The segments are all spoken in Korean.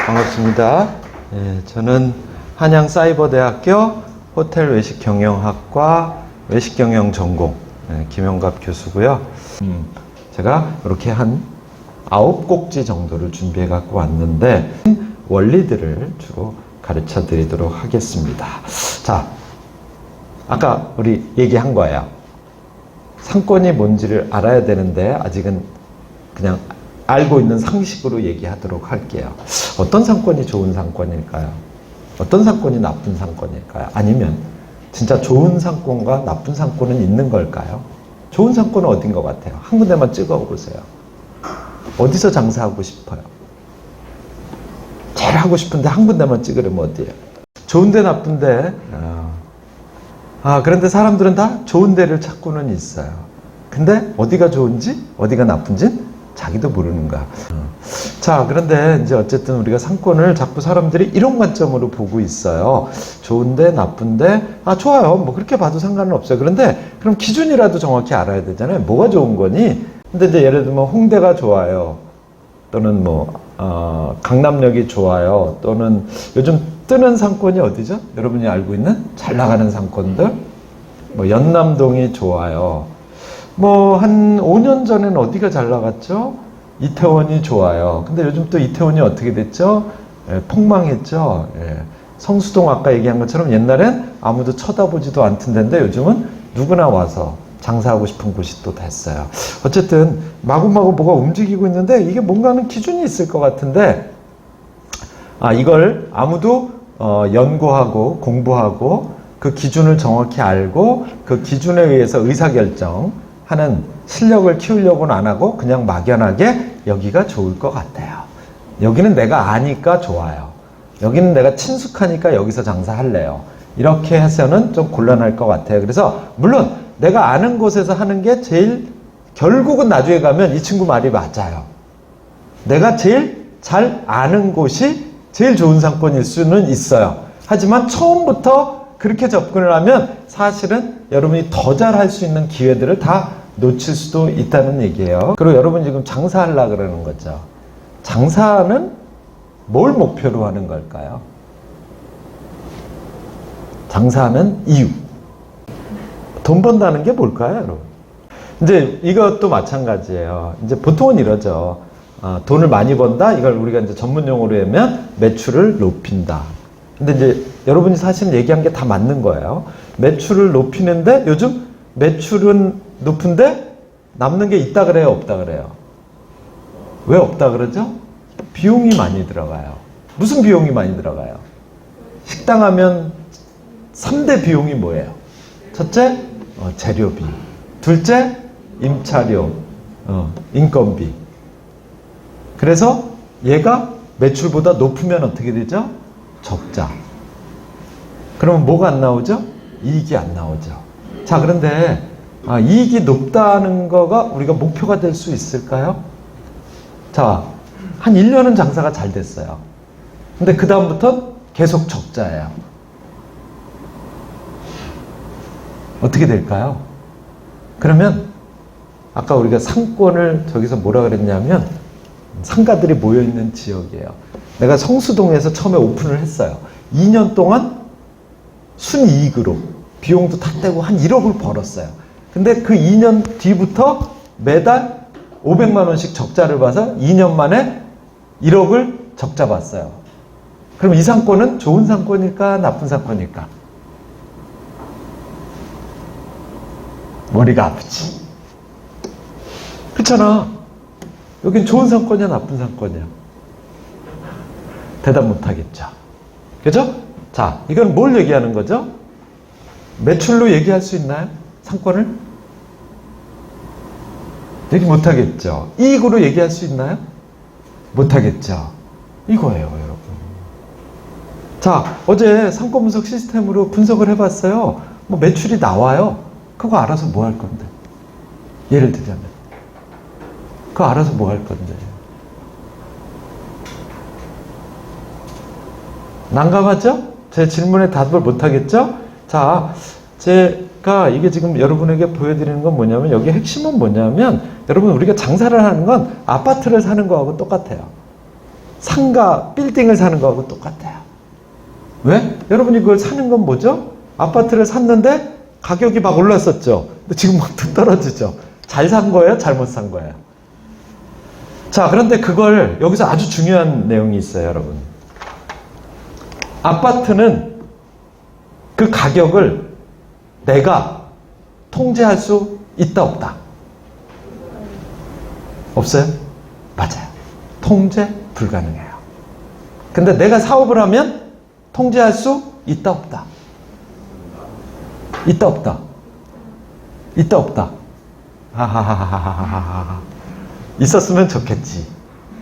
반갑습니다. 저는 한양사이버대학교 호텔외식경영학과 외식경영 전공 김영갑 교수고요. 제가 이렇게 한 9꼭지 정도를 준비해 갖고 왔는데 원리들을 주로 가르쳐 드리도록 하겠습니다. 자, 아까 우리 얘기한 거예요. 상권이 뭔지를 알아야 되는데 아직은 그냥 알고 있는 상식으로 얘기하도록 할게요. 어떤 상권이 좋은 상권일까요? 어떤 상권이 나쁜 상권일까요? 아니면 진짜 좋은 상권과 나쁜 상권은 있는 걸까요? 좋은 상권은 어딘 것 같아요? 한 군데만 찍어보세요. 어디서 장사하고 싶어요? 제일 하고 싶은데 한 군데만 찍으려면 어디예요? 좋은데 나쁜데 그런데 사람들은 다 좋은 데를 찾고는 있어요. 근데 어디가 좋은지 어디가 나쁜지 자기도 모르는 거야. 자, 그런데 이제 어쨌든 우리가 상권을 자꾸 사람들이 이런 관점으로 보고 있어요. 좋은데 나쁜데 좋아요. 뭐 그렇게 봐도 상관은 없어요. 그런데 그럼 기준이라도 정확히 알아야 되잖아요. 뭐가 좋은 거니? 근데 이제 예를 들면 홍대가 좋아요. 또는 강남역이 좋아요. 또는 요즘 뜨는 상권이 어디죠? 여러분이 알고 있는 잘 나가는 상권들? 연남동이 좋아요. 한 5년 전에는 어디가 잘 나갔죠? 이태원이 좋아요. 근데 요즘 또 이태원이 어떻게 됐죠? 폭망했죠. 성수동 아까 얘기한 것처럼 옛날엔 아무도 쳐다보지도 않던 데인데 요즘은 누구나 와서 장사하고 싶은 곳이 또 됐어요. 어쨌든 마구마구 뭐가 움직이고 있는데 이게 뭔가 하는 기준이 있을 것 같은데 이걸 아무도 연구하고 공부하고 그 기준을 정확히 알고 그 기준에 의해서 의사결정 하는 실력을 키우려고는 안 하고 그냥 막연하게 여기가 좋을 것 같아요. 여기는 내가 아니까 좋아요. 여기는 내가 친숙하니까 여기서 장사할래요. 이렇게 해서는 좀 곤란할 것 같아요. 그래서 물론 내가 아는 곳에서 하는 게 제일 결국은 나중에 가면 이 친구 말이 맞아요. 내가 제일 잘 아는 곳이 제일 좋은 상권일 수는 있어요. 하지만 처음부터 그렇게 접근을 하면 사실은 여러분이 더 잘할 수 있는 기회들을 다 놓칠 수도 있다는 얘기예요. 그리고 여러분 지금 장사하려고 그러는 거죠. 장사는 뭘 목표로 하는 걸까요? 장사하는 이유. 돈 번다는 게 뭘까요, 여러분? 이제 이것도 마찬가지예요. 이제 보통은 이러죠. 돈을 많이 번다? 이걸 우리가 이제 전문 용어로 하면 매출을 높인다. 근데 이제 여러분이 사실 얘기한 게 다 맞는 거예요. 매출을 높이는데 요즘 매출은 높은데 남는 게 있다 그래요? 없다 그래요? 왜 없다 그러죠? 비용이 많이 들어가요. 무슨 비용이 많이 들어가요? 식당 하면 3대 비용이 뭐예요? 첫째, 재료비. 둘째, 임차료, 인건비. 그래서 얘가 매출보다 높으면 어떻게 되죠? 적자. 그러면 뭐가 안 나오죠? 이익이 안 나오죠. 자, 그런데 이익이 높다는 거가 우리가 목표가 될 수 있을까요? 자, 한 1년은 장사가 잘 됐어요. 근데 그 다음부터 계속 적자예요. 어떻게 될까요? 그러면 아까 우리가 상권을 저기서 뭐라 그랬냐면 상가들이 모여있는 지역이에요. 내가 성수동에서 처음에 오픈을 했어요. 2년 동안 순이익으로 비용도 다 떼고 한 1억을 벌었어요. 근데 그 2년 뒤부터 매달 500만 원씩 적자를 봐서 2년 만에 1억을 적자 봤어요. 그럼 이 상권은 좋은 상권일까? 나쁜 상권일까? 머리가 아프지. 그렇잖아. 여긴 좋은 상권이야, 나쁜 상권이야? 대답 못하겠죠. 그죠? 자, 이건 뭘 얘기하는 거죠? 매출로 얘기할 수 있나요? 상권을? 얘기 못하겠죠. 이익으로 얘기할 수 있나요? 못하겠죠. 이거예요, 여러분. 자, 어제 상권 분석 시스템으로 분석을 해봤어요. 매출이 나와요. 그거 알아서 뭐 할 건데? 예를 들자면. 그거 알아서 뭐 할 건데? 난감하죠? 제 질문에 답을 못하겠죠? 자, 제가 이게 지금 여러분에게 보여드리는 건 뭐냐면 여기 핵심은 뭐냐면 여러분 우리가 장사를 하는 건 아파트를 사는 거하고 똑같아요. 상가, 빌딩을 사는 거하고 똑같아요. 왜? 여러분이 그걸 사는 건 뭐죠? 아파트를 샀는데 가격이 막 올랐었죠. 근데 지금 막 뚝 떨어지죠. 잘 산 거예요? 잘못 산 거예요? 자, 그런데 그걸 여기서 아주 중요한 내용이 있어요, 여러분. 아파트는 그 가격을 내가 통제할 수 있다, 없다? 없어요? 맞아요. 통제 불가능해요. 근데 내가 사업을 하면 통제할 수 있다, 없다? 있다, 없다? 있다, 없다? 하하하하하하. 있었으면 좋겠지.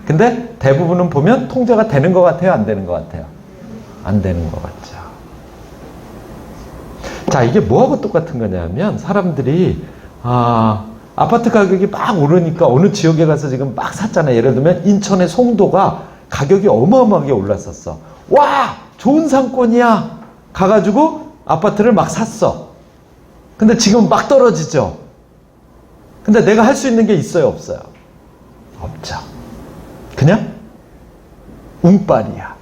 근데 대부분은 보면 통제가 되는 것 같아요? 안 되는 것 같아요? 안 되는 것 같죠. 자, 이게 뭐하고 똑같은 거냐면 사람들이 아파트 가격이 막 오르니까 어느 지역에 가서 지금 막 샀잖아요. 예를 들면 인천의 송도가 가격이 어마어마하게 올랐었어. 와! 좋은 상권이야! 가가지고 아파트를 막 샀어. 근데 지금 막 떨어지죠? 근데 내가 할 수 있는 게 있어요, 없어요? 없죠. 그냥 운빨이야.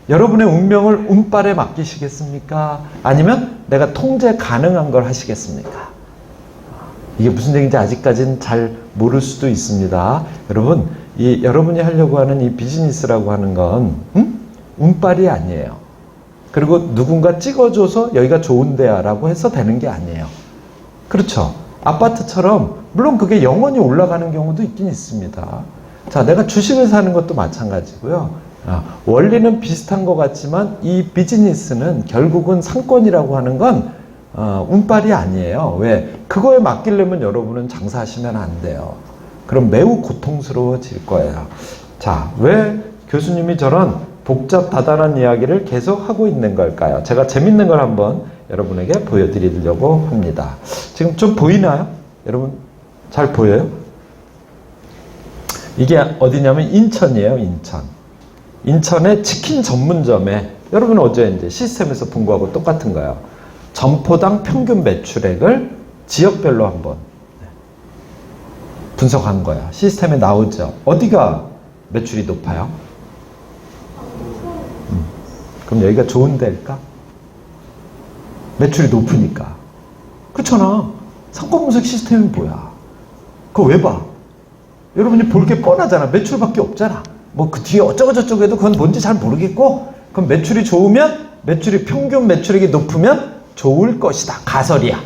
여러분의 운명을 운빨에 맡기시겠습니까? 아니면 내가 통제 가능한 걸 하시겠습니까? 이게 무슨 얘기인지 아직까지는 잘 모를 수도 있습니다. 여러분, 여러분이 하려고 하는 이 비즈니스라고 하는 건 운빨이 아니에요. 그리고 누군가 찍어줘서 여기가 좋은데야 라고 해서 되는 게 아니에요. 그렇죠. 아파트처럼 물론 그게 영원히 올라가는 경우도 있긴 있습니다. 자, 내가 주식을 사는 것도 마찬가지고요. 원리는 비슷한 것 같지만 이 비즈니스는 결국은 상권이라고 하는 건 운빨이 아니에요. 왜? 그거에 맡기려면 여러분은 장사하시면 안 돼요. 그럼 매우 고통스러워질 거예요. 자, 왜 교수님이 저런 복잡다단한 이야기를 계속 하고 있는 걸까요? 제가 재밌는 걸 한번 여러분에게 보여드리려고 합니다. 지금 좀 보이나요? 여러분 잘 보여요? 이게 어디냐면 인천이에요. 인천. 인천의 치킨 전문점에 여러분 어제 이제 시스템에서 본 거하고 똑같은 거예요. 점포당 평균 매출액을 지역별로 한번 분석한 거예요. 시스템에 나오죠. 어디가 매출이 높아요? 그럼 여기가 좋은 데일까? 매출이 높으니까. 그렇잖아. 상권 분석 시스템이 뭐야? 그거 왜 봐? 여러분이 볼 게 뻔하잖아. 매출밖에 없잖아. 뭐 그 뒤에 어쩌고저쩌고 해도 그건 뭔지 잘 모르겠고, 그럼 매출이 좋으면, 매출이 평균 매출액이 높으면 좋을 것이다. 가설이야.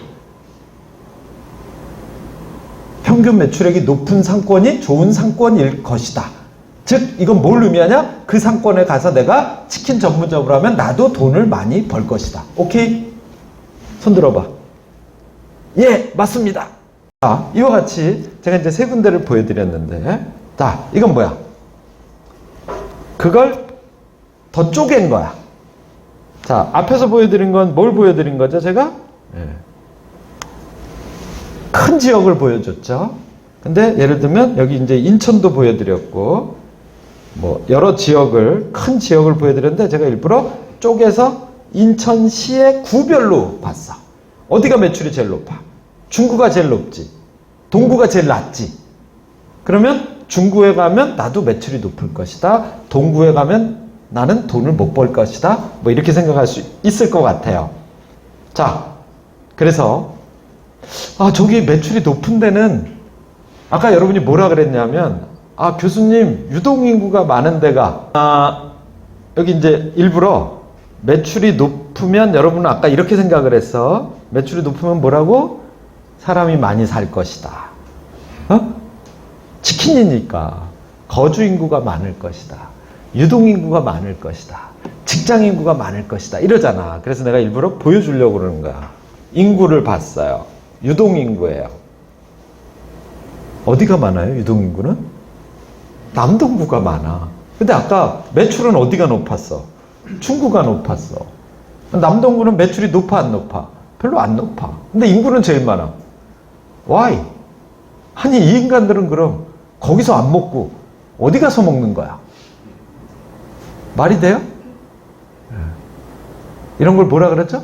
평균 매출액이 높은 상권이 좋은 상권일 것이다. 즉 이건 뭘 의미하냐? 그 상권에 가서 내가 치킨 전문점을 하면 나도 돈을 많이 벌 것이다. 오케이? 손 들어봐. 예, 맞습니다. 자, 이와 같이 제가 이제 세 군데를 보여드렸는데, 자, 이건 뭐야? 그걸 더 쪼갠 거야. 자, 앞에서 보여드린 건 뭘 보여드린 거죠, 제가? 예. 큰 지역을 보여줬죠. 근데 예를 들면 여기 이제 인천도 보여드렸고, 뭐 여러 지역을, 큰 지역을 보여드렸는데 제가 일부러 쪼개서 인천시의 구별로 봤어. 어디가 매출이 제일 높아? 중구가 제일 높지. 동구가 제일 낮지. 그러면 중구에 가면 나도 매출이 높을 것이다. 동구에 가면 나는 돈을 못 벌 것이다. 뭐 이렇게 생각할 수 있을 것 같아요. 자, 그래서 저기 매출이 높은 데는 아까 여러분이 뭐라 그랬냐면 교수님 유동인구가 많은 데가 여기 이제 일부러 매출이 높으면 여러분은 아까 이렇게 생각을 했어. 매출이 높으면 뭐라고? 사람이 많이 살 것이다. 치킨이니까 거주인구가 많을 것이다. 유동인구가 많을 것이다. 직장인구가 많을 것이다. 이러잖아. 그래서 내가 일부러 보여주려고 그러는 거야. 인구를 봤어요. 유동인구예요. 어디가 많아요? 유동인구는? 남동구가 많아. 근데 아까 매출은 어디가 높았어? 중구가 높았어. 남동구는 매출이 높아 안 높아? 별로 안 높아. 근데 인구는 제일 많아. Why? 아니 이 인간들은 그럼 거기서 안 먹고 어디 가서 먹는 거야? 말이 돼요? 이런 걸 뭐라 그랬죠?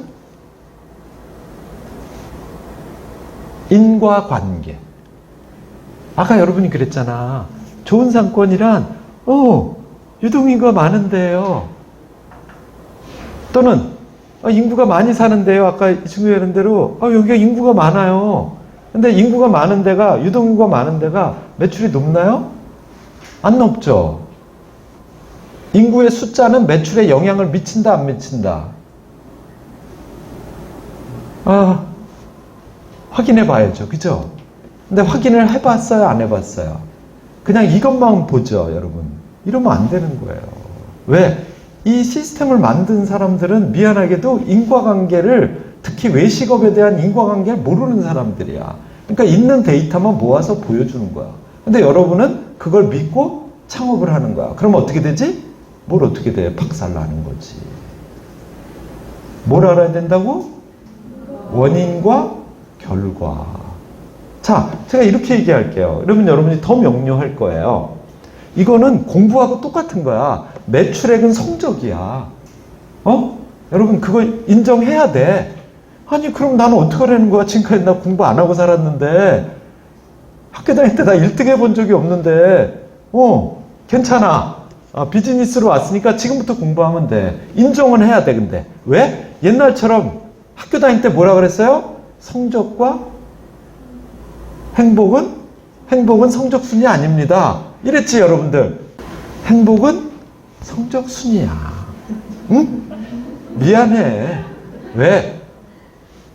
인과관계. 아까 여러분이 그랬잖아. 좋은 상권이란 유동인구가 많은데요. 또는 인구가 많이 사는데요. 아까 이 친구가 이런 대로 여기가 인구가 많아요. 근데 인구가 많은 데가, 유동인구가 많은 데가 매출이 높나요? 안 높죠. 인구의 숫자는 매출에 영향을 미친다, 안 미친다? 확인해 봐야죠. 그죠? 근데 확인을 해봤어요? 안 해봤어요? 그냥 이것만 보죠, 여러분. 이러면 안 되는 거예요. 왜? 이 시스템을 만든 사람들은 미안하게도 인과관계를, 특히 외식업에 대한 인과관계를 모르는 사람들이야. 그러니까 있는 데이터만 모아서 보여주는 거야. 근데 여러분은 그걸 믿고 창업을 하는 거야. 그럼 어떻게 되지? 뭘 어떻게 돼? 박살나는 거지. 뭘 알아야 된다고? 원인과 결과. 자, 제가 이렇게 얘기할게요. 그러면 여러분이 더 명료할 거예요. 이거는 공부하고 똑같은 거야. 매출액은 성적이야. 여러분 그걸 인정해야 돼. 아니 그럼 나는 어떡하라는 거야? 지금까지 나 공부 안 하고 살았는데, 학교 다닐 때 나 1등 해본 적이 없는데 괜찮아. 비즈니스로 왔으니까 지금부터 공부하면 돼. 인정은 해야 돼. 근데 왜? 옛날처럼 학교 다닐 때 뭐라 그랬어요? 성적과 행복은 성적순위 아닙니다. 이랬지 여러분들. 행복은 성적순위야. 응? 미안해. 왜?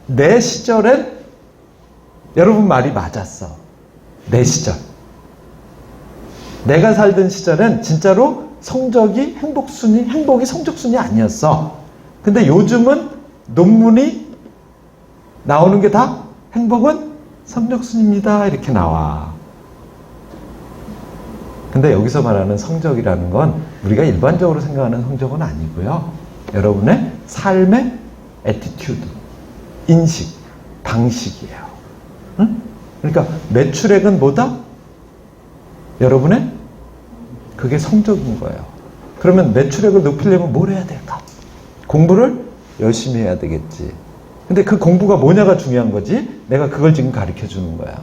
내 시절엔 여러분 말이 맞았어. 내 시절. 내가 살던 시절엔 진짜로 행복이 성적순위 아니었어. 근데 요즘은 논문이 나오는 게 다 행복은 성적순입니다. 이렇게 나와. 근데 여기서 말하는 성적이라는 건 우리가 일반적으로 생각하는 성적은 아니고요. 여러분의 삶의 애티튜드, 인식, 방식이에요. 응? 그러니까 매출액은 뭐다? 여러분의 그게 성적인 거예요. 그러면 매출액을 높이려면 뭘 해야 될까? 공부를 열심히 해야 되겠지. 근데 그 공부가 뭐냐가 중요한 거지. 내가 그걸 지금 가르쳐 주는 거야.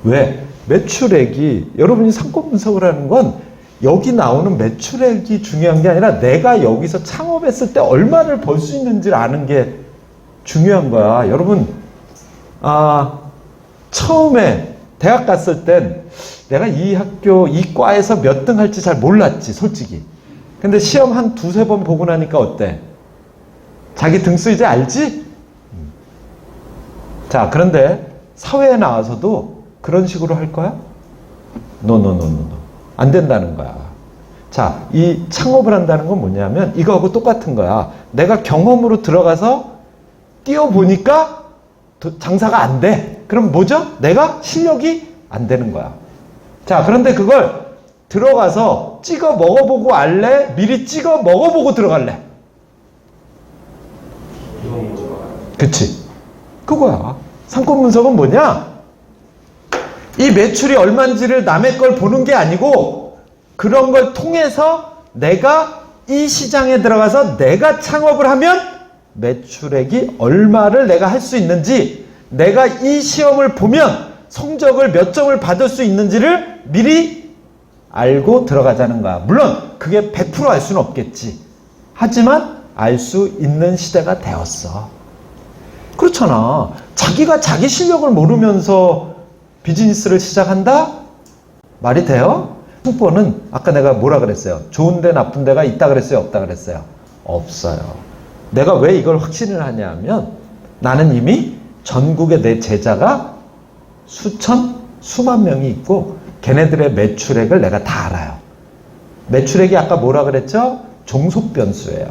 왜? 매출액이, 여러분이 상권 분석을 하는 건 여기 나오는 매출액이 중요한 게 아니라 내가 여기서 창업했을 때 얼마를 벌 수 있는지를 아는 게 중요한 거야. 여러분, 처음에 대학 갔을 땐 내가 이 학교, 이 과에서 몇 등 할지 잘 몰랐지, 솔직히. 근데 시험 한 두세 번 보고 나니까 어때? 자기 등수 이제 알지? 자, 그런데 사회에 나와서도 그런 식으로 할 거야? 노. 안 된다는 거야. 자, 이 창업을 한다는 건 뭐냐면 이거하고 똑같은 거야. 내가 경험으로 들어가서 뛰어보니까 장사가 안 돼. 그럼 뭐죠? 내가 실력이 안 되는 거야. 자, 그런데 그걸 들어가서 찍어 먹어보고 알래? 미리 찍어 먹어보고 들어갈래? 그치? 그거야. 상권 분석은 뭐냐? 이 매출이 얼마인지를 남의 걸 보는 게 아니고 그런 걸 통해서 내가 이 시장에 들어가서 내가 창업을 하면 매출액이 얼마를 내가 할 수 있는지, 내가 이 시험을 보면 성적을 몇 점을 받을 수 있는지를 미리 알고 들어가자는 거야. 물론 그게 100% 알 수는 없겠지. 하지만 알 수 있는 시대가 되었어. 그렇잖아. 자기가 자기 실력을 모르면서 비즈니스를 시작한다? 말이 돼요? 상권은 아까 내가 뭐라 그랬어요? 좋은 데 나쁜 데가 있다 그랬어요? 없다 그랬어요? 없어요. 내가 왜 이걸 확신을 하냐면 나는 이미 전국에 내 제자가 수만 명이 있고 걔네들의 매출액을 내가 다 알아요. 매출액이 아까 뭐라 그랬죠? 종속변수예요.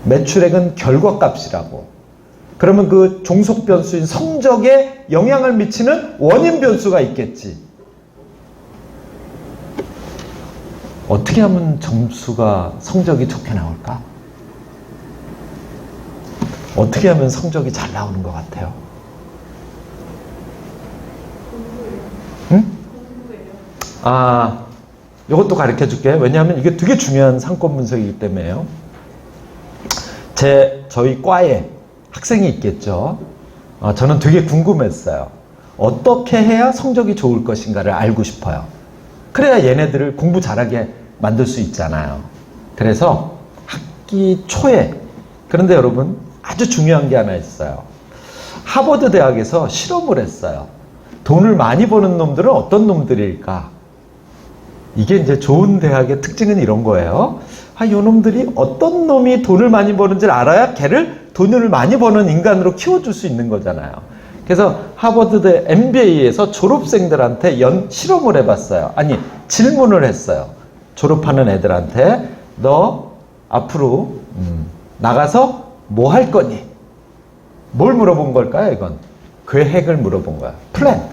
매출액은 결과값이라고. 그러면 그 종속변수인 성적에 영향을 미치는 원인변수가 있겠지. 어떻게 하면 점수가, 성적이 좋게 나올까? 어떻게 하면 성적이 잘 나오는 것 같아요? 응? 이것도 가르쳐 줄게. 왜냐하면 이게 되게 중요한 상권 분석이기 때문에요. 저희 과에 학생이 있겠죠. 저는 되게 궁금했어요. 어떻게 해야 성적이 좋을 것인가를 알고 싶어요. 그래야 얘네들을 공부 잘하게 만들 수 있잖아요. 그래서 학기 초에, 그런데 여러분 아주 중요한 게 하나 있어요. 하버드 대학에서 실험을 했어요. 돈을 많이 버는 놈들은 어떤 놈들일까? 이게 이제 좋은 대학의 특징은 이런 거예요. 이 놈들이 어떤 놈이 돈을 많이 버는지를 알아야 걔를 돈을 많이 버는 인간으로 키워줄 수 있는 거잖아요. 그래서 하버드대 MBA에서 졸업생들한테 실험을 해봤어요. 아니, 질문을 했어요. 졸업하는 애들한테 너 앞으로 나가서 뭐 할 거니? 뭘 물어본 걸까요, 이건? 계획을 물어본 거야. 플랜.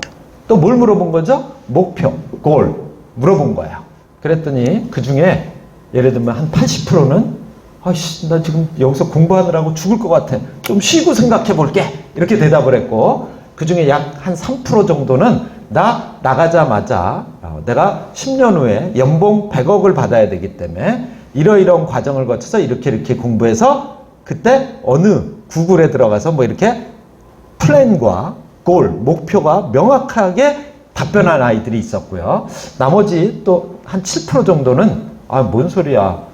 또 뭘 물어본 거죠? 목표, 골 물어본 거예요. 그랬더니 그 중에 예를 들면 한 80%는 아이씨, 나 지금 여기서 공부하느라고 죽을 것 같아. 좀 쉬고 생각해 볼게. 이렇게 대답을 했고, 그 중에 약 한 3% 정도는 나 나가자마자 내가 10년 후에 연봉 100억을 받아야 되기 때문에 이러이러한 과정을 거쳐서 이렇게 공부해서 그때 어느 구글에 들어가서 뭐 이렇게 플랜과 골, 목표가 명확하게 답변한 아이들이 있었고요. 나머지 또 한 7% 정도는 뭔 소리야.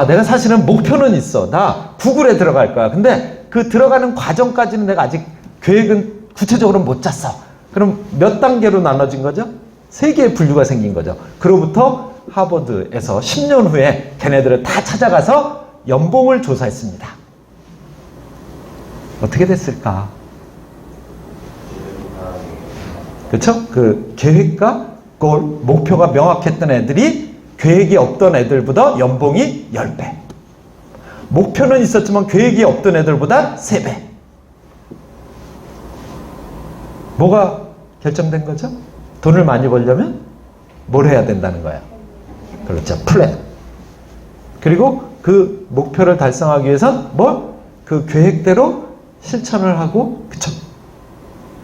내가 사실은 목표는 있어. 나 구글에 들어갈 거야. 근데 그 들어가는 과정까지는 내가 아직 계획은 구체적으로 못 짰어. 그럼 몇 단계로 나눠진 거죠? 3개의 분류가 생긴 거죠. 그로부터 하버드에서 10년 후에 걔네들을 다 찾아가서 연봉을 조사했습니다. 어떻게 됐을까? 그렇죠? 그 계획과 골, 목표가 명확했던 애들이 계획이 없던 애들보다 연봉이 10배. 목표는 있었지만 계획이 없던 애들보다 3배. 뭐가 결정된 거죠? 돈을 많이 벌려면 뭘 해야 된다는 거예요? 그렇죠. 플랜. 그리고 그 목표를 달성하기 위해선 그 계획대로 실천을 하고, 그쵸?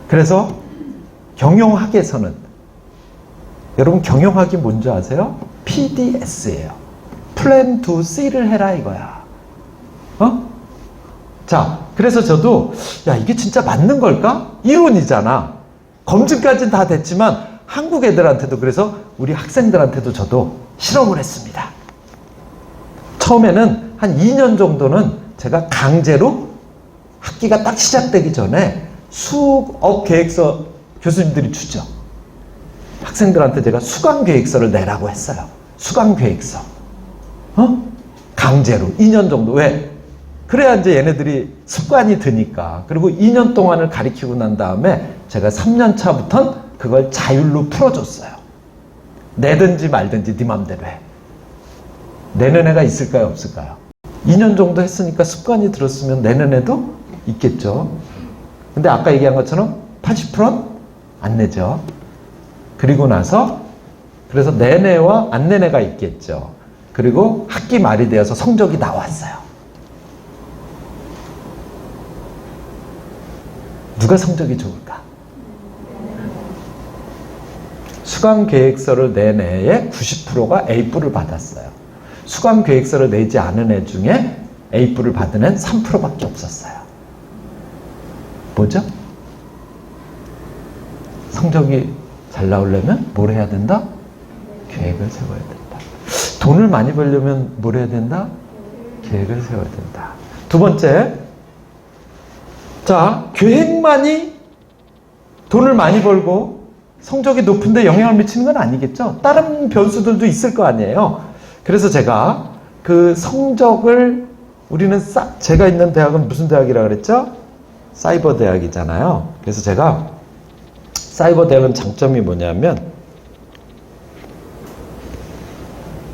그래서 경영학에서는, 여러분 경영학이 뭔지 아세요? PDS예요. Plan to C를 해라 이거야. 자, 그래서 저도 이게 진짜 맞는 걸까? 이론이잖아. 검증까지는 다 됐지만 한국 애들한테도, 그래서 우리 학생들한테도 저도 실험을 했습니다. 처음에는 한 2년 정도는 제가 강제로 학기가 딱 시작되기 전에 수업 계획서 교수님들이 주죠. 학생들한테 제가 수강 계획서를 내라고 했어요. 수강 계획서. 강제로 2년 정도. 왜? 그래야 이제 얘네들이 습관이 드니까. 그리고 2년 동안을 가리키고 난 다음에 제가 3년 차부터는 그걸 자율로 풀어줬어요. 내든지 말든지 네 맘대로 해. 내는 애가 있을까요, 없을까요? 2년 정도 했으니까 습관이 들었으면 내는 애도 있겠죠. 근데 아까 얘기한 것처럼 80%는 안 내죠. 그리고 나서 그래서 내내와 안 내내가 있겠죠. 그리고 학기 말이 되어서 성적이 나왔어요. 누가 성적이 좋을까? 수강 계획서를 낸 애의 90%가 A뿔을 받았어요. 수강 계획서를 내지 않은 애 중에 A뿔을 받은 애는 3%밖에 없었어요. 뭐죠? 성적이 잘 나오려면 뭘 해야 된다? 계획을 세워야 된다. 돈을 많이 벌려면 뭘 해야 된다? 계획을 세워야 된다. 두 번째, 자, 계획만이 돈을 많이 벌고 성적이 높은데 영향을 미치는 건 아니겠죠? 다른 변수들도 있을 거 아니에요. 그래서 제가 그 성적을, 우리는 제가 있는 대학은 무슨 대학이라고 그랬죠? 사이버 대학이잖아요. 그래서 제가 사이버 대학은 장점이 뭐냐면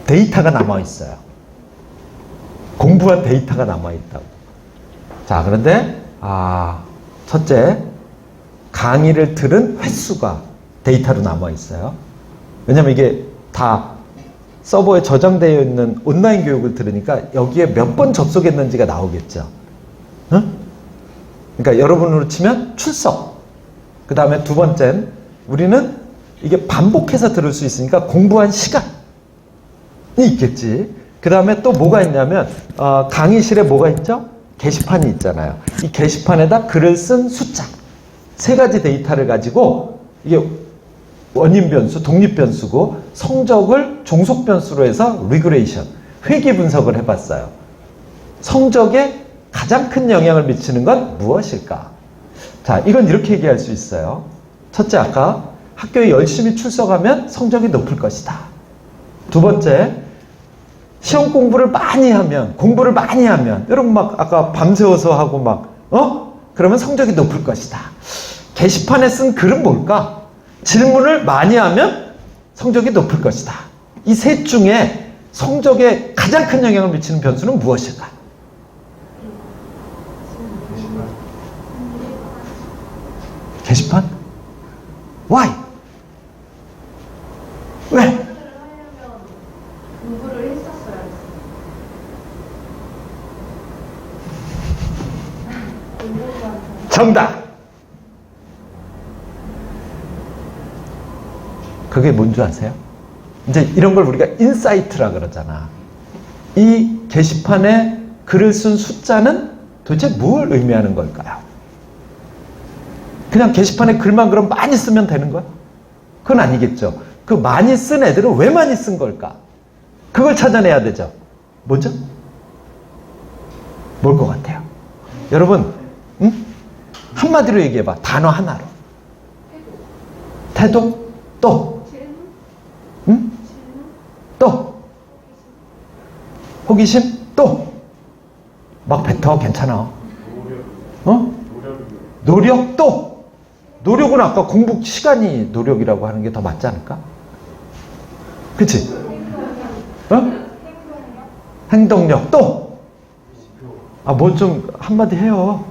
데이터가 남아있어요. 공부한 데이터가 남아있다고. 자, 그런데 첫째, 강의를 들은 횟수가 데이터로 남아있어요. 왜냐면 이게 다 서버에 저장되어 있는 온라인 교육을 들으니까 여기에 몇 번 접속했는지가 나오겠죠. 응? 그러니까 여러분으로 치면 출석. 그 다음에 두 번째는 우리는 이게 반복해서 들을 수 있으니까 공부한 시간이 있겠지. 그 다음에 또 뭐가 있냐면 강의실에 뭐가 있죠? 게시판이 있잖아요. 이 게시판에다 글을 쓴 숫자. 3가지 데이터를 가지고 이게 원인 변수, 독립 변수고 성적을 종속 변수로 해서 리그레이션, 회귀 분석을 해봤어요. 성적에 가장 큰 영향을 미치는 건 무엇일까? 자, 이건 이렇게 얘기할 수 있어요. 첫째, 아까 학교에 열심히 출석하면 성적이 높을 것이다. 두 번째, 시험 공부를 많이 하면, 여러분 막 아까 밤새워서 하고 그러면 성적이 높을 것이다. 게시판에 쓴 글은 뭘까? 질문을 많이 하면 성적이 높을 것이다. 이 셋 중에 성적에 가장 큰 영향을 미치는 변수는 무엇일까? 게시판? Why? 왜? 공부를 했었어야 했어요. 정답! 그게 뭔지 아세요? 이제 이런 걸 우리가 인사이트라 그러잖아. 이 게시판에 글을 쓴 숫자는 도대체 뭘 의미하는 걸까요? 그냥 게시판에 글만 그럼 많이 쓰면 되는 거야? 그건 아니겠죠. 그 많이 쓴 애들은 왜 많이 쓴 걸까? 그걸 찾아내야 되죠. 뭐죠? 뭘 것 같아요? 여러분, 한마디로 얘기해봐. 단어 하나로. 태도? 또? 또? 호기심? 또? 막 뱉어. 괜찮아. 노력? 또? 노력은 아까 공부 시간이 노력이라고 하는 게 더 맞지 않을까? 그치? 행동력? 또? 뭐 좀 한마디 해요.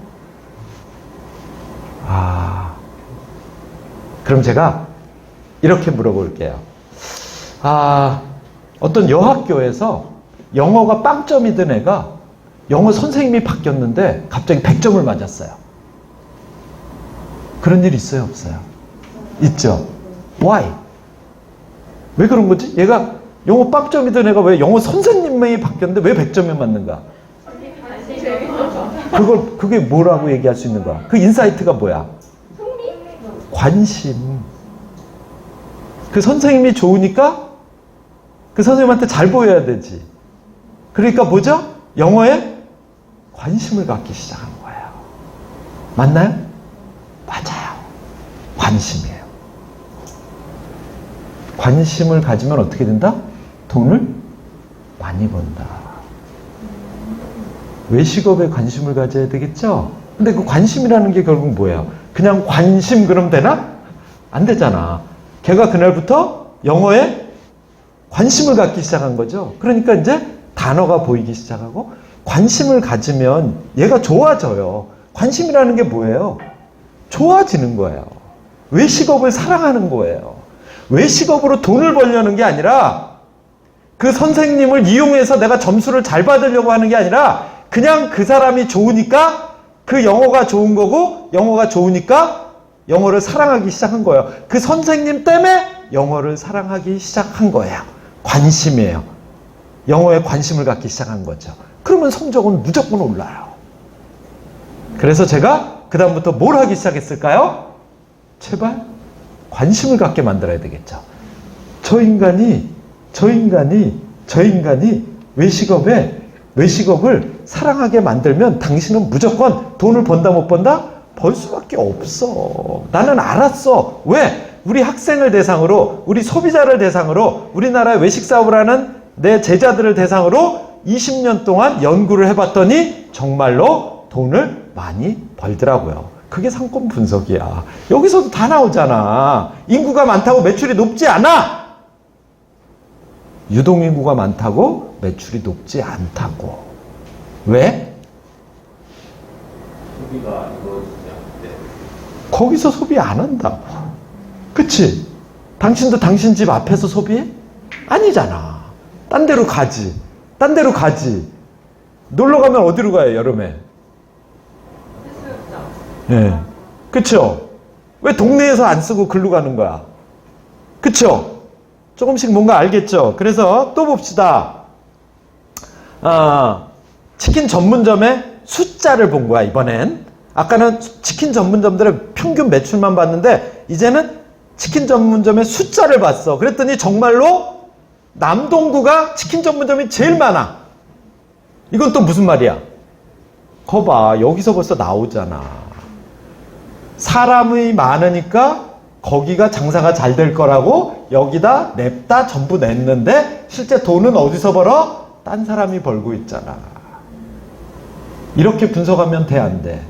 그럼 제가 이렇게 물어볼게요. 어떤 여학교에서 영어가 빵점이던 애가 영어 선생님이 바뀌었는데 갑자기 100점을 맞았어요. 그런 일 있어요? 없어요? 있죠? Why? 왜 그런 거지? 얘가 영어 빵점이던 애가 왜 영어 선생님이 바뀌었는데 왜 100점이 맞는가? 그게 뭐라고 얘기할 수 있는 거야? 그 인사이트가 뭐야? 관심. 그 선생님이 좋으니까 그 선생님한테 잘 보여야 되지. 그러니까 뭐죠? 영어에 관심을 갖기 시작한 거예요. 맞나요? 맞아요. 관심이에요. 관심을 가지면 어떻게 된다? 돈을 많이 번다. 외식업에 관심을 가져야 되겠죠? 근데 그 관심이라는 게 결국 뭐예요? 그냥 관심 그럼 되나? 안 되잖아. 걔가 그날부터 영어에 관심을 갖기 시작한 거죠. 그러니까 이제 단어가 보이기 시작하고 관심을 가지면 얘가 좋아져요. 관심이라는 게 뭐예요? 좋아지는 거예요. 외식업을 사랑하는 거예요. 외식업으로 돈을 벌려는 게 아니라 그 선생님을 이용해서 내가 점수를 잘 받으려고 하는 게 아니라 그냥 그 사람이 좋으니까 그 영어가 좋은 거고 영어가 좋으니까 영어를 사랑하기 시작한 거예요. 그 선생님 때문에 영어를 사랑하기 시작한 거예요. 관심이에요. 영어에 관심을 갖기 시작한 거죠. 그러면 성적은 무조건 올라요. 그래서 제가 그 다음부터 뭘 하기 시작했을까요? 제발 관심을 갖게 만들어야 되겠죠. 저 인간이 외식업을 사랑하게 만들면 당신은 무조건 돈을 번다 못 번다? 벌 수밖에 없어. 나는 알았어. 왜? 우리 학생을 대상으로, 우리 소비자를 대상으로, 우리나라의 외식 사업을 하는 내 제자들을 대상으로 20년 동안 연구를 해봤더니 정말로 돈을 많이 벌더라고요. 그게 상권 분석이야. 여기서도 다 나오잖아. 인구가 많다고 매출이 높지 않아. 유동인구가 많다고 매출이 높지 않다고. 왜? 소비가 이루어지지 않는데. 거기서 소비 안 한다고. 그치? 당신도 당신 집 앞에서 소비해? 아니잖아. 딴 데로 가지. 놀러 가면 어디로 가요, 여름에? 예. 그쵸? 왜 동네에서 안 쓰고 글로 가는 거야? 그쵸? 조금씩 뭔가 알겠죠? 그래서 또 봅시다. 치킨 전문점의 숫자를 본 거야, 이번엔. 아까는 치킨 전문점들의 평균 매출만 봤는데, 이제는 치킨 전문점의 숫자를 봤어. 그랬더니 정말로 남동구가 치킨 전문점이 제일 많아. 이건 또 무슨 말이야? 거봐, 여기서 벌써 나오잖아. 사람이 많으니까 거기가 장사가 잘 될 거라고 여기다 냅다 전부 냈는데 실제 돈은 어디서 벌어? 딴 사람이 벌고 있잖아. 이렇게 분석하면 돼, 안 돼?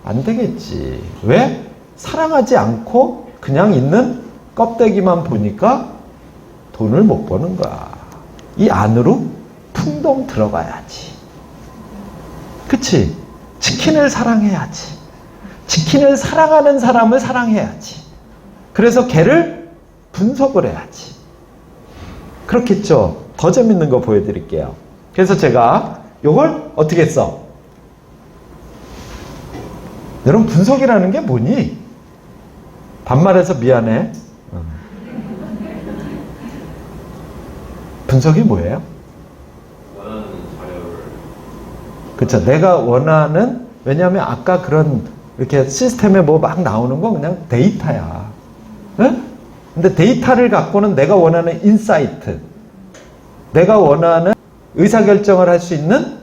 안 되겠지. 왜? 사랑하지 않고 그냥 있는 껍데기만 보니까 돈을 못 버는 거야. 이 안으로 풍덩 들어가야지. 그치? 치킨을 사랑해야지. 치킨을 사랑하는 사람을 사랑해야지. 그래서 걔를 분석을 해야지. 그렇겠죠? 더 재밌는 거 보여드릴게요. 그래서 제가 이걸 어떻게 했어? 여러분, 분석이라는 게 뭐니? 반말해서 미안해. 분석이 뭐예요? 원하는 자료를. 그쵸. 내가 원하는, 왜냐하면 아까 그런 이렇게 시스템에 뭐 막 나오는 건 그냥 데이터야. 응? 근데 데이터를 갖고는 내가 원하는 인사이트, 내가 원하는 의사결정을 할 수 있는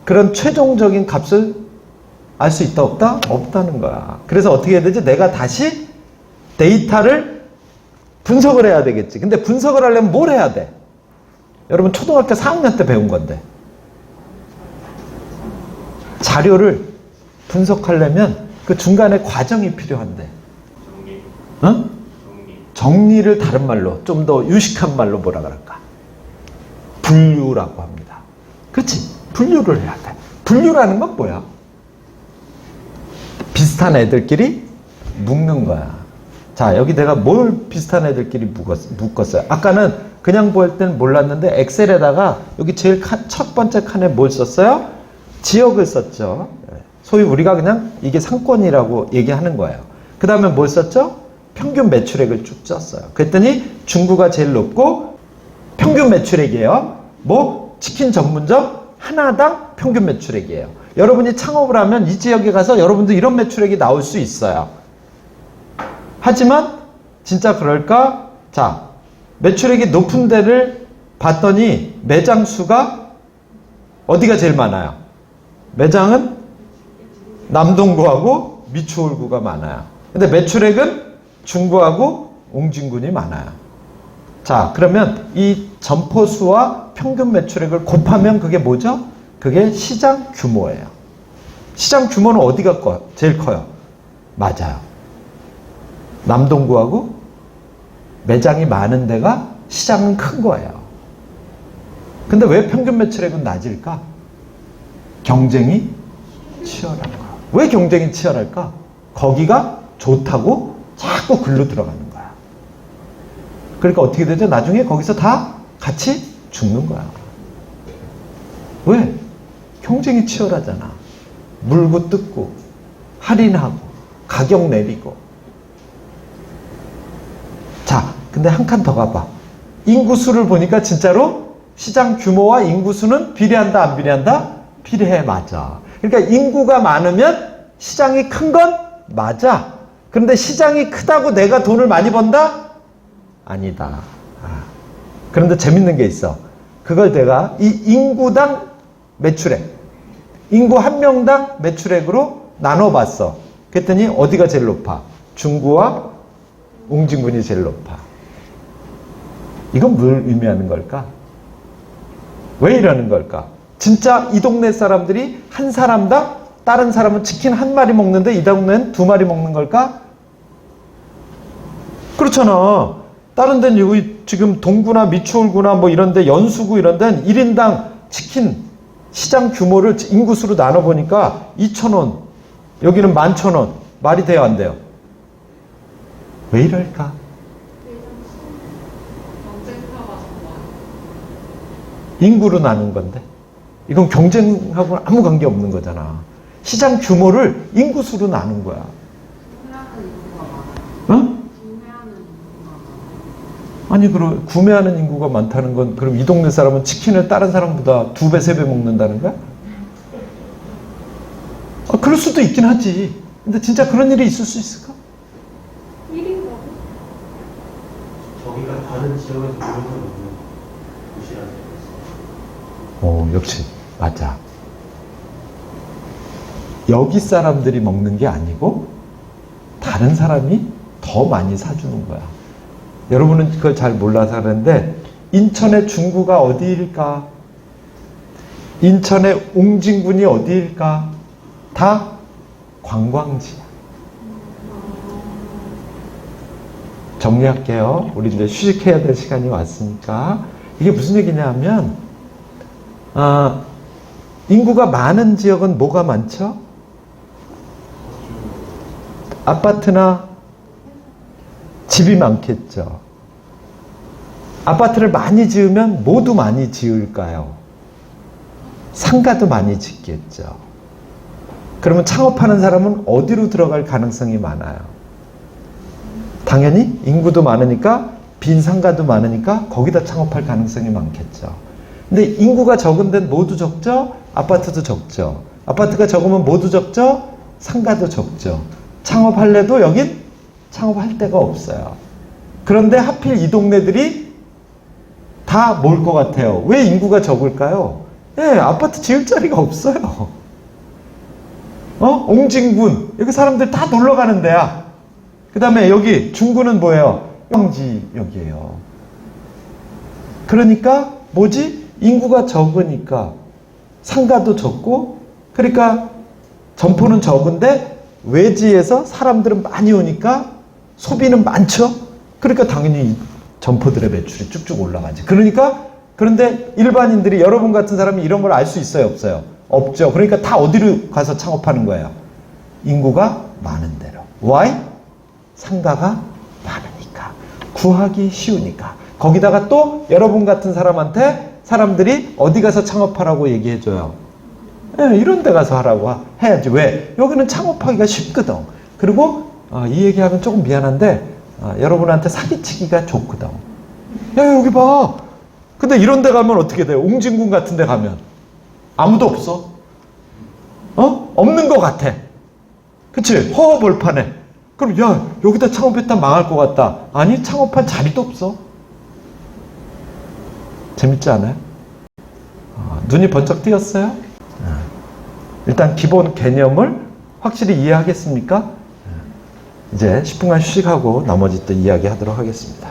그런 최종적인 값을 알 수 있다, 없다? 없다는 거야. 그래서 어떻게 해야 되지? 내가 다시 데이터를 분석을 해야 되겠지. 근데 분석을 하려면 뭘 해야 돼? 여러분, 초등학교 4학년 때 배운 건데. 자료를 분석하려면 그 중간에 과정이 필요한데. 정리. 어? 정리. 정리를 다른 말로, 좀 더 유식한 말로 뭐라 그럴까? 분류라고 합니다. 그렇지? 분류를 해야 돼. 분류라는 건 뭐야? 비슷한 애들끼리 묶는 거야. 자, 여기 내가 뭘 비슷한 애들끼리 묶었어요? 아까는 그냥 볼 때는 몰랐는데 엑셀에다가 여기 제일 첫 번째 칸에 뭘 썼어요? 지역을 썼죠. 소위 우리가 그냥 이게 상권이라고 얘기하는 거예요. 그 다음에 뭘 썼죠? 평균 매출액을 쭉 썼어요. 그랬더니 중구가 제일 높고 평균 매출액이에요. 뭐? 치킨 전문점 하나당 평균 매출액이에요. 여러분이 창업을 하면 이 지역에 가서 여러분도 이런 매출액이 나올 수 있어요. 하지만 진짜 그럴까? 자, 매출액이 높은 데를 봤더니 매장 수가 어디가 제일 많아요? 매장은 남동구하고 미추홀구가 많아요. 근데 매출액은 중구하고 옹진군이 많아요. 자, 그러면 이 점포수와 평균 매출액을 곱하면 그게 뭐죠? 그게 시장 규모예요. 시장 규모는 어디가 제일 커요? 맞아요. 남동구하고 매장이 많은 데가 시장은 큰 거예요. 근데 왜 평균 매출액은 낮을까? 경쟁이 치열한 거야. 왜 경쟁이 치열할까? 거기가 좋다고 자꾸 글로 들어가는 거야. 그러니까 어떻게 되죠? 나중에 거기서 다 같이 죽는 거야. 왜? 경쟁이 치열하잖아. 물고 뜯고 할인하고 가격 내리고. 자, 근데 한 칸 더 가봐. 인구수를 보니까 진짜로 시장 규모와 인구수는 비례한다, 안 비례한다? 비례해, 맞아. 그러니까 인구가 많으면 시장이 큰 건 맞아. 그런데 시장이 크다고 내가 돈을 많이 번다? 아니다. 그런데 재밌는 게 있어. 그걸 내가 이 인구당 매출액, 인구 한 명당 매출액으로 나눠봤어. 그랬더니 어디가 제일 높아? 중구와 옹진군이 제일 높아. 이건 뭘 의미하는 걸까? 왜 이러는 걸까? 진짜 이 동네 사람들이 한 사람당 다른 사람은 치킨 한 마리 먹는데 이 동네는 두 마리 먹는 걸까? 그렇잖아. 다른 데는 여기 지금 동구나 미추홀구나 뭐 이런 데 연수구 이런 데는 1인당 치킨 시장 규모를 인구수로 나눠보니까 2,000원, 여기는 11,000원. 말이 돼요, 안 돼요? 왜 이럴까? 인구로 나눈 건데. 이건 경쟁하고는 아무 관계 없는 거잖아. 시장 규모를 인구수로 나눈 거야. 응? 아니, 그럼 구매하는 인구가 많다는 건 그럼 이 동네 사람은 치킨을 다른 사람보다 2배, 3배 먹는다는 거야? 그럴 수도 있긴 하지. 근데 진짜 그런 일이 있을 수 있을까? 1인가구? 다른 지역에서 모여서 먹는 곳이라는 거죠. 역시 맞아. 여기 사람들이 먹는 게 아니고 다른 사람이 더 많이 사주는 거야. 여러분은 그걸 잘 몰라서 그러는데 인천의 중구가 어디일까? 인천의 웅진군이 어디일까? 다 관광지야. 정리할게요. 우리 이제 휴식해야 될 시간이 왔으니까. 이게 무슨 얘기냐면 인구가 많은 지역은 뭐가 많죠? 아파트나 집이 많겠죠. 아파트를 많이 지으면 모두 많이 지을까요? 상가도 많이 짓겠죠. 그러면 창업하는 사람은 어디로 들어갈 가능성이 많아요? 당연히 인구도 많으니까 빈 상가도 많으니까 거기다 창업할 가능성이 많겠죠. 근데 인구가 적은 데는 모두 적죠? 아파트도 적죠. 아파트가 적으면 모두 적죠? 상가도 적죠. 창업할래도 여긴 창업할 데가 없어요. 그런데 하필 이 동네들이 다 뭘 것 같아요? 왜 인구가 적을까요? 아파트 지을 자리가 없어요. 옹진군 여기 사람들 다 놀러 가는 데야. 그 다음에 여기 중구는 뭐예요? 영지역이에요. 그러니까 뭐지? 인구가 적으니까 상가도 적고, 그러니까 점포는 적은데 외지에서 사람들은 많이 오니까 소비는 많죠. 그러니까 당연히 점포들의 매출이 쭉쭉 올라가지. 그런데 일반인들이, 여러분 같은 사람이 이런 걸 알 수 있어요, 없어요? 없죠. 그러니까 다 어디로 가서 창업하는 거예요? 인구가 많은 데로. Why? 상가가 많으니까. 구하기 쉬우니까. 거기다가 또 여러분 같은 사람한테 사람들이 어디 가서 창업하라고 얘기해줘요? 이런 데 가서 하라고 해야지. 왜? 여기는 창업하기가 쉽거든. 그리고 이 얘기하면 조금 미안한데 여러분한테 사기치기가 좋거든. 야, 여기 봐. 근데 이런 데 가면 어떻게 돼요? 웅진군 같은 데 가면 아무도 없어. 없는 것 같아. 그치? 허허벌판에. 그럼 야, 여기다 창업했다 망할 것 같다. 아니, 창업할 자리도 없어. 재밌지 않아요? 눈이 번쩍 띄었어요? 일단 기본 개념을 확실히 이해하겠습니까? 이제 10분간 휴식하고 나머지 또 이야기하도록 하겠습니다.